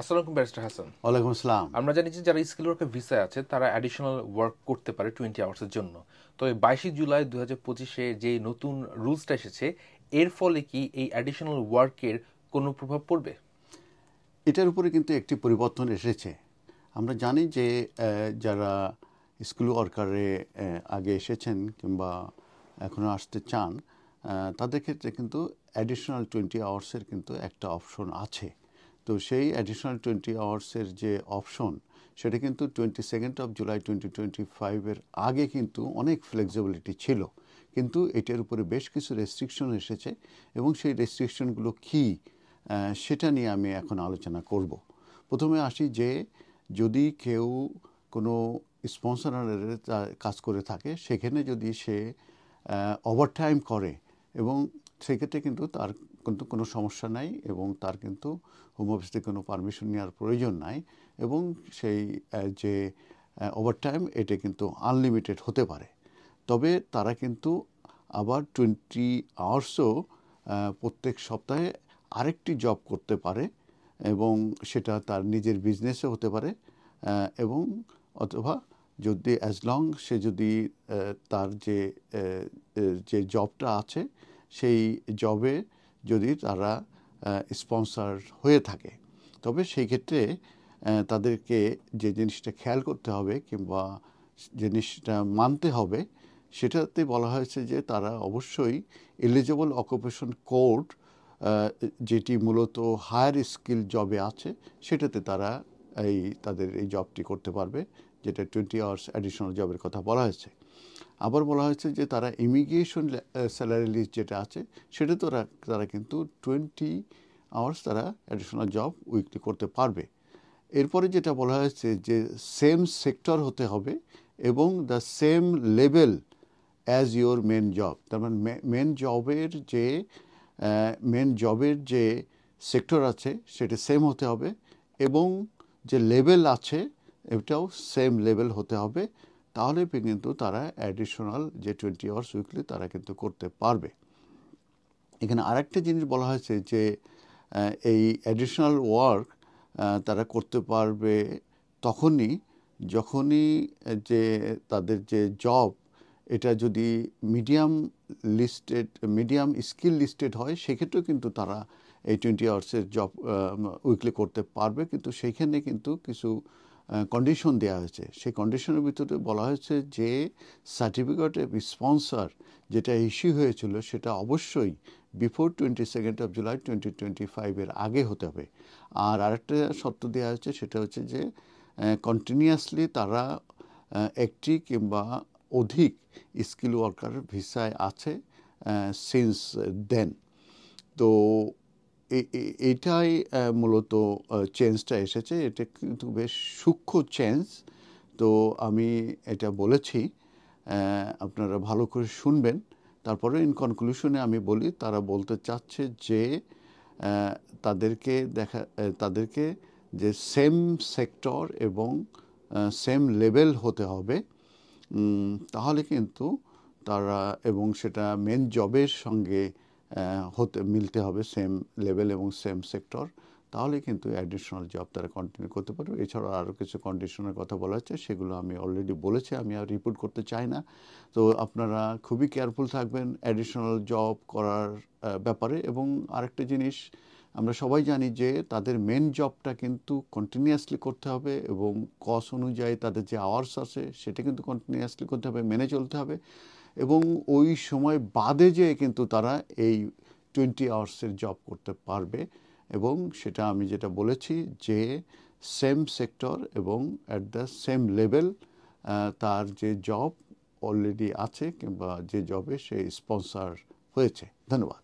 আসসালামু আলাইকুম ব্যারিস্টার হাসান। ওয়ালাইকুম আসসালাম। আমরা জানি যে যারা স্কিল ওয়ার্কার ভিসায় আছে তারা অ্যাডিশনাল ওয়ার্ক করতে পারে 20 আওয়ার্সের জন্য। তো এই 22 জুলাই 2025-এ যে নতুন রুলসটা এসেছে, এর ফলে কি এই অ্যাডিশনাল ওয়ার্কের কোনো প্রভাব পড়বে? এটার উপরে কিন্তু একটি পরিবর্তন এসেছে। আমরা জানি যে যারা স্কুল ওয়ার্কারে আগে এসেছেন কিংবা এখনও আসতে চান, তাদের ক্ষেত্রে কিন্তু অ্যাডিশনাল 20 আওয়ার্সের কিন্তু একটা অপশন আছে। তো সেই অ্যাডিশনাল 20 আওয়ার্সের যে অপশন, সেটা কিন্তু 22 জুলাই 2025-এর আগে কিন্তু অনেক ফ্লেক্সিবিলিটি ছিল, কিন্তু এটার উপরে বেশ কিছু রেস্ট্রিকশন এসেছে এবং সেই রেস্ট্রিকশনগুলো কী সেটা নিয়ে আমি এখন আলোচনা করব। প্রথমে আসি যে যদি কেউ কোনো স্পন্সরের কাজ করে থাকে, সেখানে যদি সে ওভারটাইম করে এবং সেক্ষেত্রে কিন্তু তার কিন্তু কোনো সমস্যা নাই এবং তার কিন্তু হোম অফিস থেকে কোনো পারমিশন নেওয়ার প্রয়োজন নাই এবং সেই যে ওভারটাইম এটা কিন্তু আনলিমিটেড হতে পারে। তবে তারা কিন্তু আবার 20 আওয়ার্সও প্রত্যেক সপ্তাহে আরেকটি জব করতে পারে এবং সেটা তার নিজের বিজনেসে হতে পারে এবং অথবা যদি অ্যাজ লং সে যদি তার যে জবটা আছে সেই জবে যদি তারা স্পন্সর হয়ে থাকে, তবে সেই ক্ষেত্রে তাদেরকে যে জিনিসটা খেয়াল করতে হবে কিংবা জিনিসটা মানতে হবে, সেটাতে বলা হয়েছে যে তারা অবশ্যই এলিজিবল অকুপেশন কোড, যেটি মূলত হায়ার স্কিল জবে আছে, সেটাতে তারা তাদের এই জবটি করতে পারবে, যেটা 20 আওয়ার্স অ্যাডিশনাল জবের কথা বলা হয়েছে। আবার বলা হয়েছে যে তারা ইমিগ্রেশন স্যালারি লিস্ট যেটা আছে, সেটা তারা কিন্তু 20 আওয়ার্স তারা অ্যাডিশনাল জব উইকলি করতে পারবে। এরপরে যেটা বলা হয়েছে যে সেম সেক্টর হতে হবে এবং the same level as your main job. তার মানে মেন জবের যে সেক্টর আছে সেটা সেম হতে হবে এবং যে লেভেল আছে এটাও সেম লেভেল হতে হবে। তাহলে কিন্তু তারা অ্যাডিশনাল যে 20 আওয়ার্স উইকলি তারা কিন্তু করতে পারবে। এখানে আরেকটা জিনিস বলা হয়েছে যে এই অ্যাডিশনাল ওয়ার্ক তারা করতে পারবে যখনই যে তাদের যে জব এটা যদি মিডিয়াম স্কিল লিস্টেড হয়, সেক্ষেত্রেও কিন্তু তারা এই 20 আওয়ার্সের জব উইকলি করতে পারবে, কিন্তু সেইখানে কিন্তু কিছু কন্ডিশন দেওয়া হয়েছে। সেই কন্ডিশনের ভিতরে বলা হয়েছে যে সার্টিফিকেট অফ স্পন্সর যেটা ইস্যু হয়েছিল সেটা অবশ্যই বিফোর 22 জুলাই 2025-এর আগে হতে হবে। আর আরেকটা শর্ত দেওয়া হয়েছে, সেটা হচ্ছে যে কন্টিনিউয়াসলি তারা একটি কিংবা অধিক স্কিল ওয়ার্কার ভিসায় আছে সিন্স দেন। তো এইটাই মূলত চেঞ্জটা এসেছে। এটা কিন্তু বেশ সূক্ষ্ম চেঞ্জ। তো আমি এটা বলেছি, আপনারা ভালো করে শুনবেন। তারপরে ইন কনক্লুশনে আমি বলি, তারা বলতে চাচ্ছে যে তাদেরকে যে সেম সেক্টর এবং সেম লেভেল হতে হবে, তাহলে কিন্তু তারা এবং সেটা মেন জবের সঙ্গে মিলতে হবে, সেম লেভেল এবং সেম সেক্টর, তাহলে কিন্তু অ্যাডিশনাল জব তারা কন্টিনিউ করতে পারবে। এছাড়াও আরও কিছু কন্ডিশনের কথা বলা হচ্ছে, সেগুলো আমি অলরেডি বলেছি, আমি আর রিপিট করতে চাই না। তো আপনারা খুবই কেয়ারফুল থাকবেন অ্যাডিশনাল জব করার ব্যাপারে। এবং আরেকটা জিনিস, আমরা সবাই জানি যে তাদের মেন জবটা কিন্তু কন্টিনিউয়াসলি করতে হবে এবং কস অনুযায়ী তাদের যে আওয়ার্স আছে সেটা কিন্তু কন্টিনিউয়াসলি করতে হবে, মেনে চলতে হবে। এবং ওই সময় বাদে যেয়ে কিন্তু তারা এই 20 আওয়ার্সের জব করতে পারবে এবং সেটা আমি যেটা বলেছি যে সেম সেক্টর এবং অ্যাট দ্য সেম লেভেল তার যে জব অলরেডি আছে কিংবা যে জবে সে স্পন্সর হয়েছে। ধন্যবাদ।